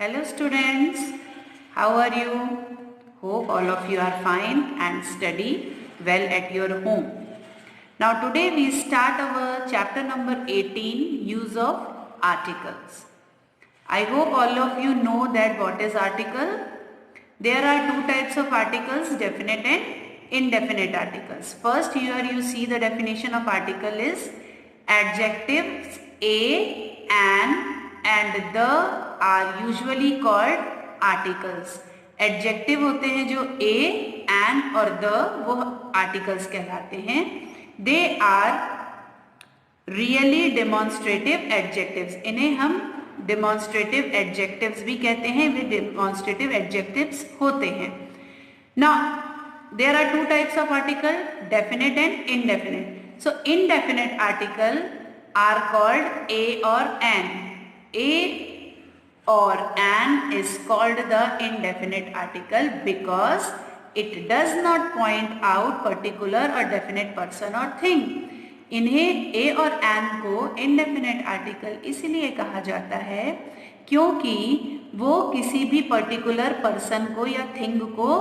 Hello students, how are you? Hope all of you are fine and study well at your home. Now today we start our chapter number 18, use of articles. I hope all of you know that what is article. There are two types of articles, definite and indefinite articles. First here you see the definition of article is adjectives a, an and the are usually called articles. Adjective होते हैं जो a, an और the वो articles कहलाते हैं. They are really demonstrative adjectives. इन्हें हम demonstrative adjectives भी कहते हैं. वे डेमोन्स्ट्रेटिव एडजेक्टिव्स होते हैं. Now there are two types of article, definite and indefinite. So indefinite article are called a और an. A or an is called the indefinite article because it does not point out particular or definite person or thing. इन्हें a और an को indefinite article इसलिए कहा जाता है क्योंकि वो किसी भी particular person को या thing को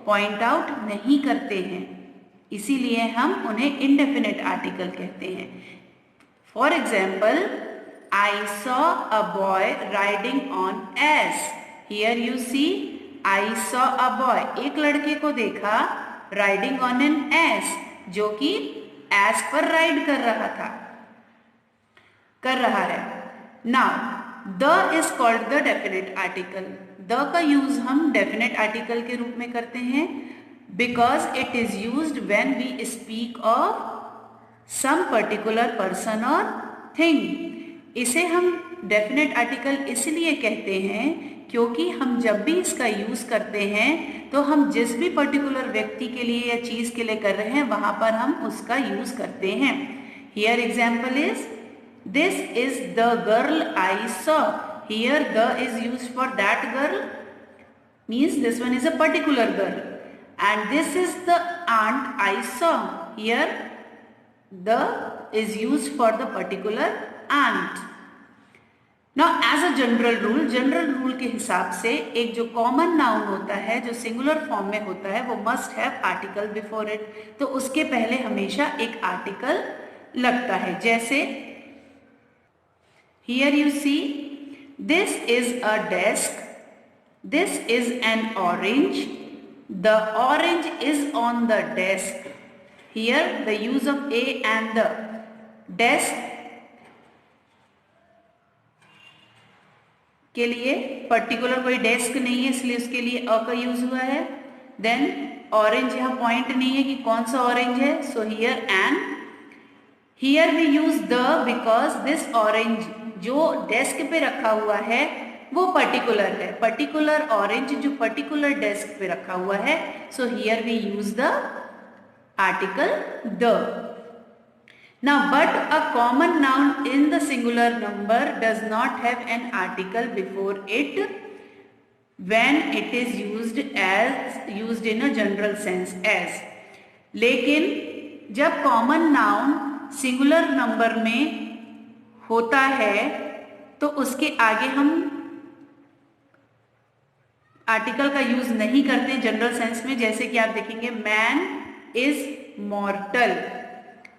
point out नहीं करते हैं, इसीलिए हम उन्हें indefinite article कहते हैं. For example, I saw a boy riding on ass. Here you see, I saw a boy. एक लड़के को देखा riding on an ass, जो कि ass पर ride कर रहा है. Now, the is called the definite article. The का use हम definite article के रूप में करते हैं because it is used when we speak of some particular person or thing. इसे हम डेफिनेट आर्टिकल इसलिए कहते हैं क्योंकि हम जब भी इसका यूज करते हैं तो हम जिस भी पर्टिकुलर व्यक्ति के लिए या चीज के लिए कर रहे हैं वहां पर हम उसका यूज करते हैं. Here example is this is the girl I saw. Here the is use for that girl, means this one is a particular girl. And this is the aunt I saw. Here the is use for the particular aunt. Now as a general rule के हिसाब से एक जो common noun होता है जो singular form में होता है वो must have article before it. तो उसके पहले हमेशा एक आर्टिकल लगता है. जैसे here you see this is a desk, this is an orange, the orange is on the desk. Here the use of a and the. desk के लिए पर्टिकुलर कोई डेस्क नहीं है इसलिए उसके लिए अ का यूज हुआ है. देन ऑरेंज यहाँ पॉइंट नहीं है कि कौन सा ऑरेंज है, so here an. Here we use the because this orange जो डेस्क पे रखा हुआ है वो पर्टिकुलर है. पर्टिकुलर ऑरेंज जो पर्टिकुलर डेस्क पे रखा हुआ है, so here we use the article the. Now, but a common noun in the singular number does not have an article before it when it is used in a general sense as. लेकिन जब common noun singular number में होता है तो उसके आगे हम article का यूज नहीं करते जनरल सेंस में. जैसे कि आप देखेंगे मैन इज मॉर्टल.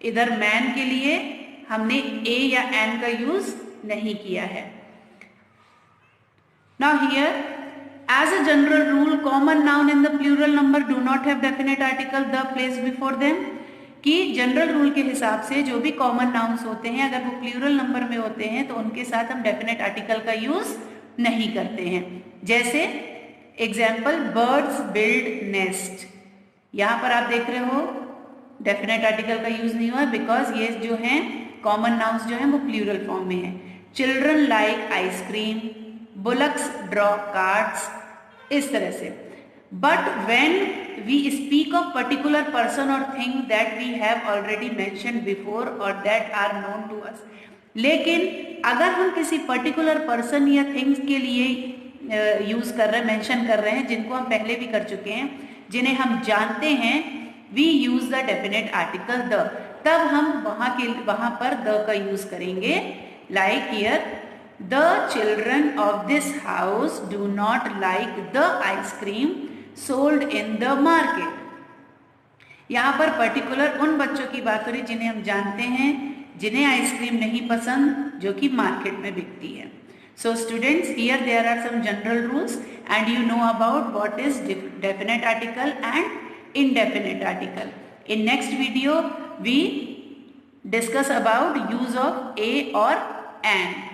इधर मैन के लिए हमने ए या एन का यूज नहीं किया है. Now here as a general rule common noun in the plural number do not have definite article the place before them. कि जनरल रूल के हिसाब से जो भी कॉमन नाउन्स होते हैं अगर वो प्लूरल नंबर में होते हैं तो उनके साथ हम डेफिनेट आर्टिकल का यूज नहीं करते हैं. जैसे एग्जाम्पल बर्ड्स बिल्ड नेस्ट. यहां पर आप देख रहे हो डेफिनेट आर्टिकल का यूज नहीं हुआ है बिकॉज ये जो हैं कॉमन नाउन्स जो हैं वो प्लूरल फॉर्म में है. Children like ice cream, bullocks draw carts, इस तरह से. But when we speak of particular person or thing that we have already mentioned before or that are known to us. लेकिन अगर हम किसी पर्टिकुलर पर्सन या थिंग्स के लिए यूज कर रहे हैं, मेंशन कर रहे हैं जिनको हम पहले भी कर चुके हैं, जिन्हें हम जानते हैं, we use the definite article the. तब हम वहां पर the का यूज करेंगे. like here The children of this house do not like the ice cream sold in the market. यहाँ पर पर्टिकुलर उन बच्चों की बात हो रही जिन्हें हम जानते हैं, जिन्हें आइसक्रीम नहीं पसंद जो कि मार्केट में बिकती है. So students, here there are some general rules and you know about what is definite article and indefinite article. In next video we discuss about use of a or an.